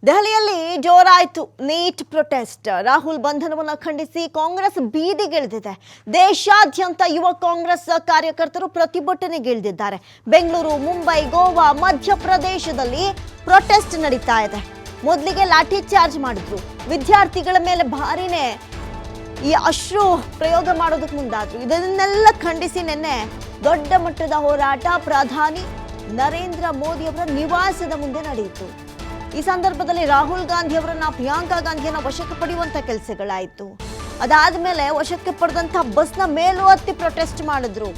ದೆಹಲಿಯಲ್ಲಿ ಜೋರಾಯಿತು neat protest. Rahul ಬಂಧನವನ್ನು ಖಂಡಿಸಿ ಕಾಂಗ್ರೆಸ್ ಬೀದಿಗಿಳಿದಿದೆ. ದೇಶಾದ್ಯಂತ ಯುವ ಕಾಂಗ್ರೆಸ್ ಕಾರ್ಯಕರ್ತರು ಪ್ರತಿಭಟನೆಗಿಳಿದಿದ್ದಾರೆ. ಬೆಂಗಳೂರು, ಮುಂಬೈ, ಗೋವಾ, ಮಧ್ಯಪ್ರದೇಶದಲ್ಲಿ ಪ್ರೊಟೆಸ್ಟ್ ನಡೀತಾ ಇದೆ. ಮೊದಲಿಗೆ ಲಾಠಿ ಚಾರ್ಜ್ ಮಾಡಿದ್ರು. ವಿದ್ಯಾರ್ಥಿಗಳ ಮೇಲೆ ಭಾರಿನೇ ಈ ಅಶ್ರು ಪ್ರಯೋಗ ಮಾಡೋದಕ್ಕೆ ಮುಂದಾದ್ರು. ಇದನ್ನೆಲ್ಲ ಖಂಡಿಸಿ ನಿನ್ನೆ ದೊಡ್ಡ ಮಟ್ಟದ ಹೋರಾಟ ಪ್ರಧಾನಿ ನರೇಂದ್ರ ಮೋದಿ ಅವರ ನಿವಾಸದ ಮುಂದೆ ನಡೆಯಿತು. ಈ ಸಂದರ್ಭದಲ್ಲಿ ರಾಹುಲ್ ಗಾಂಧಿ ಅವರನ್ನ, ಪ್ರಿಯಾಂಕಾ ಗಾಂಧಿಯನ್ನ ವಶಕ್ಕೆ ಪಡೆಯುವಂತ ಕೆಲಸಗಳಾಯಿತು. ಅದಾದ್ಮೇಲೆ ವಶಕ್ಕೆ ಪಡೆದಂತ ಬಸ್ನ ಮೇಲೂ ಹತ್ತಿ ಪ್ರೊಟೆಸ್ಟ್ ಮಾಡಿದ್ರು,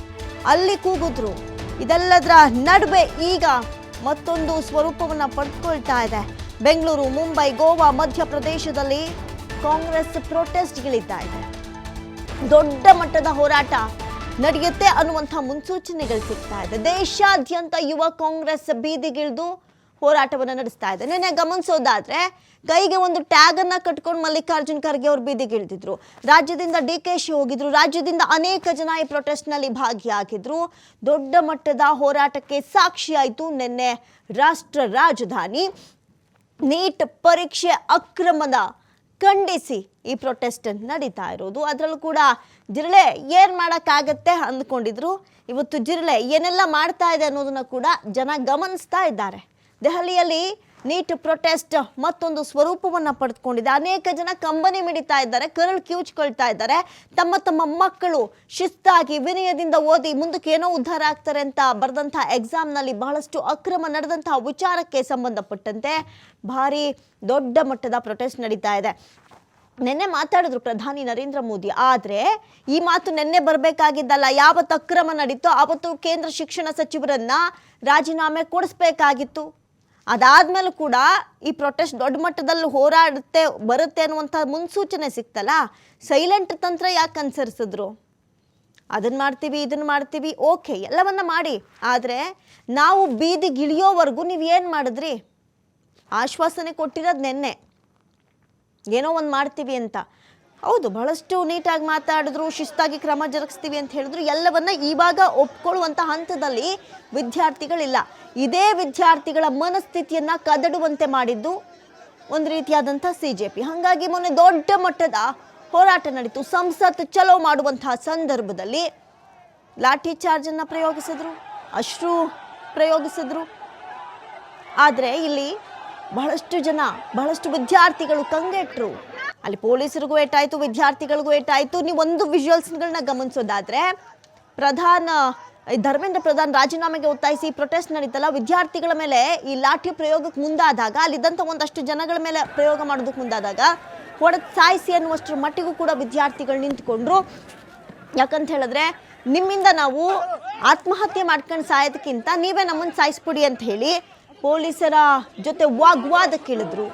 ಅಲ್ಲಿ ಕೂಗಿದ್ರು. ಇದೆಲ್ಲದರ ನಡುವೆ ಈಗ ಮತ್ತೊಂದು ಸ್ವರೂಪವನ್ನ ಪಡೆದುಕೊಳ್ತಾ ಇದೆ. ಬೆಂಗಳೂರು, ಮುಂಬೈ, ಗೋವಾ, ಮಧ್ಯಪ್ರದೇಶದಲ್ಲಿ ಕಾಂಗ್ರೆಸ್ ಪ್ರೊಟೆಸ್ಟ್ಗಳಿತಾ ಇದೆ. ದೊಡ್ಡ ಮಟ್ಟದ ಹೋರಾಟ ನಡೆಯುತ್ತೆ ಅನ್ನುವಂಥ ಮುನ್ಸೂಚನೆಗಳು ಸಿಗ್ತಾ ಇದೆ. ದೇಶಾದ್ಯಂತ ಯುವ ಕಾಂಗ್ರೆಸ್ ಬೀದಿಗಿಳಿದು ಹೋರಾಟವನ್ನು ನಡೆಸ್ತಾ ಇದೆ. ನಿನ್ನೆ ಗಮನಿಸೋದಾದ್ರೆ ಕೈಗೆ ಒಂದು ಟ್ಯಾಗ್ ಅನ್ನ ಕಟ್ಕೊಂಡು ಮಲ್ಲಿಕಾರ್ಜುನ್ ಖರ್ಗೆ ಅವರು ಬೀದಿಗಿಳಿದಿದ್ರು. ರಾಜ್ಯದಿಂದ DKಶಿ ಹೋಗಿದ್ರು. ರಾಜ್ಯದಿಂದ ಅನೇಕ ಜನ ಈ ಪ್ರೊಟೆಸ್ಟ್ ನಲ್ಲಿ ಭಾಗಿಯಾಗಿದ್ರು. ದೊಡ್ಡ ಮಟ್ಟದ ಹೋರಾಟಕ್ಕೆ ಸಾಕ್ಷಿಯಾಯಿತು ನಿನ್ನೆ ರಾಷ್ಟ್ರ ರಾಜಧಾನಿ. ನೀಟ್ ಪರೀಕ್ಷೆ ಅಕ್ರಮದ ಖಂಡಿಸಿ ಈ ಪ್ರೊಟೆಸ್ಟ್ ನಡೀತಾ ಇರೋದು. ಅದರಲ್ಲೂ ಕೂಡ ಜಿರಳೆ ಏನ್ ಮಾಡೋಕ್ಕಾಗತ್ತೆ ಅಂದ್ಕೊಂಡಿದ್ರು. ಇವತ್ತು ಜಿರಳೆ ಏನೆಲ್ಲ ಮಾಡ್ತಾ ಇದೆ ಅನ್ನೋದನ್ನ ಕೂಡ ಜನ ಗಮನಿಸ್ತಾ ಇದ್ದಾರೆ. ದೆಹಲಿಯಲ್ಲಿ ನೀಟ್ ಪ್ರೊಟೆಸ್ಟ್ ಮತ್ತೊಂದು ಸ್ವರೂಪವನ್ನು ಪಡೆದುಕೊಂಡಿದೆ. ಅನೇಕ ಜನ ಕಂಬನಿ ಮಿಡಿತಾ ಇದ್ದಾರೆ, ಕರಳು ಕಿವುಚ್ಕೊಳ್ತಾ ಇದ್ದಾರೆ. ತಮ್ಮ ತಮ್ಮ ಮಕ್ಕಳು ಶಿಸ್ತಾಗಿ ವಿನಯದಿಂದ ಓದಿ ಮುಂದಕ್ಕೆ ಏನೋ ಉದ್ಧಾರ ಆಗ್ತಾರೆ ಅಂತ ಬರೆದಂಥ ಎಕ್ಸಾಮ್ನಲ್ಲಿ ಬಹಳಷ್ಟು ಅಕ್ರಮ ನಡೆದಂತಹ ವಿಚಾರಕ್ಕೆ ಸಂಬಂಧಪಟ್ಟಂತೆ ಭಾರಿ ದೊಡ್ಡ ಮಟ್ಟದ ಪ್ರೊಟೆಸ್ಟ್ ನಡೀತಾ ಇದೆ. ನಿನ್ನೆ ಮಾತಾಡಿದ್ರು ಪ್ರಧಾನಿ ನರೇಂದ್ರ ಮೋದಿ. ಆದರೆ ಈ ಮಾತು ನಿನ್ನೆ ಬರಬೇಕಾಗಿದ್ದಲ್ಲ. ಯಾವತ್ತು ಅಕ್ರಮ ನಡೀತೋ ಆವತ್ತು ಕೇಂದ್ರ ಶಿಕ್ಷಣ ಸಚಿವರನ್ನ ರಾಜೀನಾಮೆ ಕೊಡಿಸ್ಬೇಕಾಗಿತ್ತು. ಅದಾದ್ಮೇಲೂ ಕೂಡ ಈ ಪ್ರೊಟೆಸ್ಟ್ ದೊಡ್ಡ ಮಟ್ಟದಲ್ಲಿ ಹೋರಾಡುತ್ತೆ ಬರುತ್ತೆ ಅನ್ನುವಂಥ ಮುನ್ಸೂಚನೆ ಸಿಕ್ತಲ್ಲ, ಸೈಲೆಂಟ್ ತಂತ್ರ ಯಾಕೆ ಅನುಸರಿಸಿದ್ರು? ಅದನ್ನ ಮಾಡ್ತೀವಿ, ಇದನ್ನ ಮಾಡ್ತೀವಿ, ಓಕೆ ಎಲ್ಲವನ್ನ ಮಾಡಿ. ಆದರೆ ನಾವು ಬೀದಿಗಿಳಿಯೋವರೆಗೂ ನೀವು ಏನು ಮಾಡಿದ್ರಿ? ಆಶ್ವಾಸನೆ ಕೊಟ್ಟಿರೋದು ನಿನ್ನೆ ಏನೋ ಒಂದು ಮಾಡ್ತೀವಿ ಅಂತ. ಹೌದು, ಬಹಳಷ್ಟು ನೀಟಾಗಿ ಮಾತಾಡಿದ್ರು, ಶಿಸ್ತಾಗಿ ಕ್ರಮ ಜರುಗಿಸ್ತೀವಿ ಅಂತ ಹೇಳಿದ್ರು. ಎಲ್ಲವನ್ನ ಇವಾಗ ಒಪ್ಕೊಳ್ಳುವಂಥ ಹಂತದಲ್ಲಿ ವಿದ್ಯಾರ್ಥಿಗಳಿಲ್ಲ. ಇದೇ ವಿದ್ಯಾರ್ಥಿಗಳ ಮನಸ್ಥಿತಿಯನ್ನ ಕದಡುವಂತೆ ಮಾಡಿದ್ದು ಒಂದು ರೀತಿಯಾದಂಥ CJP. ಹಾಗಾಗಿ ಮೊನ್ನೆ ದೊಡ್ಡ ಮಟ್ಟದ ಹೋರಾಟ ನಡೀತು. ಸಂಸತ್ ಚಲೋ ಮಾಡುವಂತಹ ಸಂದರ್ಭದಲ್ಲಿ ಲಾಠಿ ಚಾರ್ಜ್ ಅನ್ನ ಪ್ರಯೋಗಿಸಿದ್ರು, ಅಶ್ರು ಪ್ರಯೋಗಿಸಿದ್ರು. ಆದರೆ ಇಲ್ಲಿ ಬಹಳಷ್ಟು ಜನ, ಬಹಳಷ್ಟು ವಿದ್ಯಾರ್ಥಿಗಳು ಕಂಗೆಟ್ರು. ಅಲ್ಲಿ ಪೊಲೀಸರಿಗೂ ಏಟಾಯ್ತು, ವಿದ್ಯಾರ್ಥಿಗಳಿಗೂ ಏಟಾಯ್ತು. ನೀವು ಒಂದು ವಿಜುವಲ್ಸ್ಗಳನ್ನ ಗಮನಿಸೋದಾದ್ರೆ, ಧರ್ಮೇಂದ್ರ ಪ್ರಧಾನ್ ರಾಜೀನಾಮೆಗೆ ಒತ್ತಾಯಿಸಿ ಪ್ರೊಟೆಸ್ಟ್ ನಡೀತಲ್ಲ, ವಿದ್ಯಾರ್ಥಿಗಳ ಮೇಲೆ ಈ ಲಾಠಿ ಪ್ರಯೋಗಕ್ಕೆ ಮುಂದಾದಾಗ, ಅಲ್ಲಿದ್ದಂಥ ಒಂದಷ್ಟು ಜನಗಳ ಮೇಲೆ ಪ್ರಯೋಗ ಮಾಡೋದಕ್ಕೆ ಮುಂದಾದಾಗ ಹೊಡೆದು ಸಾಯಿಸಿ ಅನ್ನುವಷ್ಟರ ಮಟ್ಟಿಗೂ ಕೂಡ ವಿದ್ಯಾರ್ಥಿಗಳು ನಿಂತ್ಕೊಂಡ್ರು. ಯಾಕಂತ ಹೇಳಿದ್ರೆ, ನಿಮ್ಮಿಂದ ನಾವು ಆತ್ಮಹತ್ಯೆ ಮಾಡ್ಕೊಂಡು ಸಾಯೋದಕ್ಕಿಂತ ನೀವೇ ನಮ್ಮನ್ನು ಸಾಯಿಸ್ಬಿಡಿ ಅಂತ ಹೇಳಿ ಪೊಲೀಸರ ಜೊತೆ ವಾಗ್ವಾದಕ್ಕಿಳಿದ್ರು.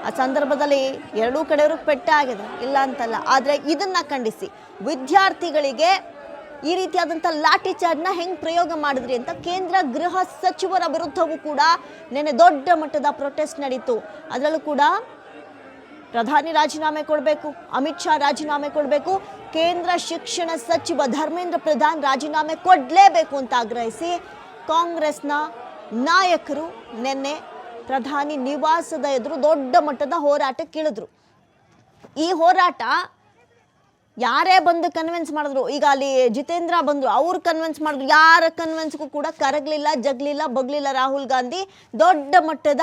ಆ ಸಂದರ್ಭದಲ್ಲಿ ಎರಡೂ ಕಡೆಯವ್ರಿಗೆ ಪೆಟ್ಟಾಗಿದೆ, ಇಲ್ಲ ಅಂತಲ್ಲ. ಆದರೆ ಇದನ್ನ ಖಂಡಿಸಿ ವಿದ್ಯಾರ್ಥಿಗಳಿಗೆ ಈ ರೀತಿಯಾದಂಥ ಲಾಠಿ ಚಾರ್ಜ್ನ ಹೆಂಗೆ ಪ್ರಯೋಗ ಮಾಡಿದ್ರಿ ಅಂತ ಕೇಂದ್ರ ಗೃಹ ಸಚಿವರ ವಿರುದ್ಧವೂ ಕೂಡ ನಿನ್ನೆ ದೊಡ್ಡ ಮಟ್ಟದ ಪ್ರೊಟೆಸ್ಟ್ ನಡೀತು. ಅದರಲ್ಲೂ ಕೂಡ ಪ್ರಧಾನಿ ರಾಜೀನಾಮೆ ಕೊಡಬೇಕು, ಅಮಿತ್ ಶಾ ರಾಜೀನಾಮೆ ಕೊಡಬೇಕು, ಕೇಂದ್ರ ಶಿಕ್ಷಣ ಸಚಿವ ಧರ್ಮೇಂದ್ರ ಪ್ರಧಾನ್ ರಾಜೀನಾಮೆ ಕೊಡಲೇಬೇಕು ಅಂತ ಆಗ್ರಹಿಸಿ ಕಾಂಗ್ರೆಸ್ನ ನಾಯಕರು ನಿನ್ನೆ ಪ್ರಧಾನಿ ನಿವಾಸದ ಎದುರು ದೊಡ್ಡ ಮಟ್ಟದ ಹೋರಾಟಕ್ಕಿಳಿದ್ರು. ಈ ಹೋರಾಟ ಯಾರೇ ಬಂದು ಕನ್ವಿನ್ಸ್ ಮಾಡಿದ್ರು, ಈಗ ಅಲ್ಲಿ ಜಿತೇಂದ್ರ ಬಂದ್ರು, ಅವ್ರು ಕನ್ವಿನ್ಸ್ ಮಾಡಿದ್ರು, ಯಾರ ಕನ್ವಿನ್ಸ್ಗೂ ಕೂಡ ಕರಗಲಿಲ್ಲ, ಜಗ್ಲಿಲ್ಲ, ಬಗ್ಲಿಲ್ಲ. ರಾಹುಲ್ ಗಾಂಧಿ ದೊಡ್ಡ ಮಟ್ಟದ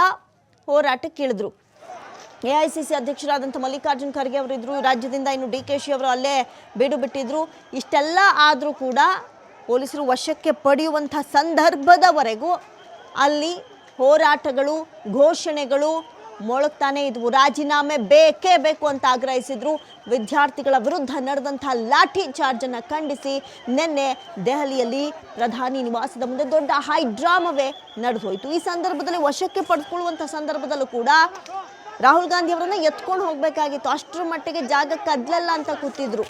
ಹೋರಾಟಕ್ಕಿಳಿದ್ರು. AICC ಅಧ್ಯಕ್ಷರಾದಂಥ ಮಲ್ಲಿಕಾರ್ಜುನ್ ಖರ್ಗೆ ಅವರಿದ್ರು. ರಾಜ್ಯದಿಂದ ಇನ್ನು DKಶಿ ಅವರು ಅಲ್ಲೇ ಬೀಡು ಬಿಟ್ಟಿದ್ರು. ಇಷ್ಟೆಲ್ಲ ಆದರೂ ಕೂಡ ಪೊಲೀಸರು ವಶಕ್ಕೆ ಪಡೆಯುವಂಥ ಸಂದರ್ಭದವರೆಗೂ ಅಲ್ಲಿ ಹೋರಾಟಗಳು, ಘೋಷಣೆಗಳು ಮೊಳಗ್ತಾನೆ ಇದ್ವು. ರಾಜೀನಾಮೆ ಬೇಕೇ ಬೇಕು ಅಂತ ಆಗ್ರಹಿಸಿದ್ರು. ವಿದ್ಯಾರ್ಥಿಗಳ ವಿರುದ್ಧ ನಡೆದಂಥ ಲಾಠಿ ಚಾರ್ಜ್ ಅನ್ನು ಖಂಡಿಸಿ ನಿನ್ನೆ ದೆಹಲಿಯಲ್ಲಿ ಪ್ರಧಾನಿ ನಿವಾಸದ ಮುಂದೆ ದೊಡ್ಡ ಹೈ ಡ್ರಾಮವೇ ನಡೆದು ಹೋಯಿತು. ಈ ಸಂದರ್ಭದಲ್ಲಿ ವಶಕ್ಕೆ ಪಡೆದುಕೊಳ್ಳುವಂಥ ಸಂದರ್ಭದಲ್ಲೂ ಕೂಡ ರಾಹುಲ್ ಗಾಂಧಿ ಅವರನ್ನ ಎತ್ಕೊಂಡು ಹೋಗಬೇಕಾಗಿತ್ತು. ಅಷ್ಟರ ಮಟ್ಟಿಗೆ ಜಾಗ ಕದ್ಲಲ್ಲ ಅಂತ ಕೂತಿದ್ರು.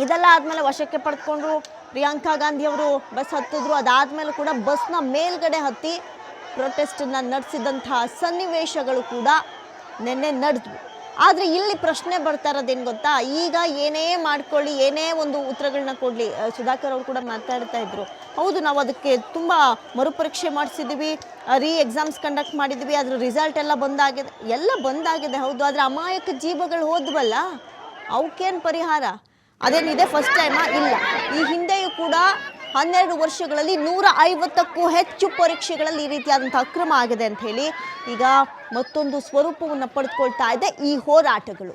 ಇದೆಲ್ಲ ಆದಮೇಲೆ ವಶಕ್ಕೆ ಪಡೆದುಕೊಂಡ್ರು. ಪ್ರಿಯಾಂಕಾ ಗಾಂಧಿ ಅವರು ಬಸ್ ಹತ್ತಿದ್ರು. ಅದಾದಮೇಲೆ ಕೂಡ ಬಸ್ನ ಮೇಲ್ಗಡೆ ಹತ್ತಿ ಪ್ರೊಟೆಸ್ಟನ್ನು ನಡೆಸಿದಂತಹ ಸನ್ನಿವೇಶಗಳು ಕೂಡ ನಿನ್ನೆ ನಡೆದ್ವು. ಆದರೆ ಇಲ್ಲಿ ಪ್ರಶ್ನೆ ಬರ್ತಾ ಇರೋದೇನು ಗೊತ್ತಾ, ಈಗ ಏನೇ ಮಾಡ್ಕೊಳ್ಳಿ, ಏನೇ ಒಂದು ಉತ್ತರಗಳನ್ನ ಕೊಡಲಿ, ಸುಧಾಕರ್ ಅವರು ಕೂಡ ಮಾತಾಡ್ತಾ ಇದ್ರು, ಹೌದು ನಾವು ಅದಕ್ಕೆ ತುಂಬ ಮರುಪರೀಕ್ಷೆ ಮಾಡಿಸಿದ್ವಿ, ಎಕ್ಸಾಮ್ಸ್ ಕಂಡಕ್ಟ್ ಮಾಡಿದ್ವಿ, ಅದ್ರ ರಿಸಲ್ಟ್ ಎಲ್ಲ ಬಂದಾಗಿದೆ ಹೌದು, ಆದರೆ ಅಮಾಯಕ ಜೀವಗಳು ಹೋದ್ವಲ್ಲ, ಅವಕ್ಕೇನು ಪರಿಹಾರ? ಅದೇನಿದೆ ಫಸ್ಟ್ ಟೈಮಾ? ಇಲ್ಲ. ಈ ಹಿಂದೆಯೂ ಕೂಡ 12 ವರ್ಷಗಳಲ್ಲಿ 150ಕ್ಕೂ ಹೆಚ್ಚು ಪರೀಕ್ಷೆಗಳಲ್ಲಿ ಈ ರೀತಿಯಾದಂಥ ಅಕ್ರಮ ಆಗಿದೆ ಅಂತ ಹೇಳಿ ಈಗ ಮತ್ತೊಂದು ಸ್ವರೂಪವನ್ನು ಪಡೆದುಕೊಳ್ತಾ ಇದೆ ಈ ಹೋರಾಟಗಳು.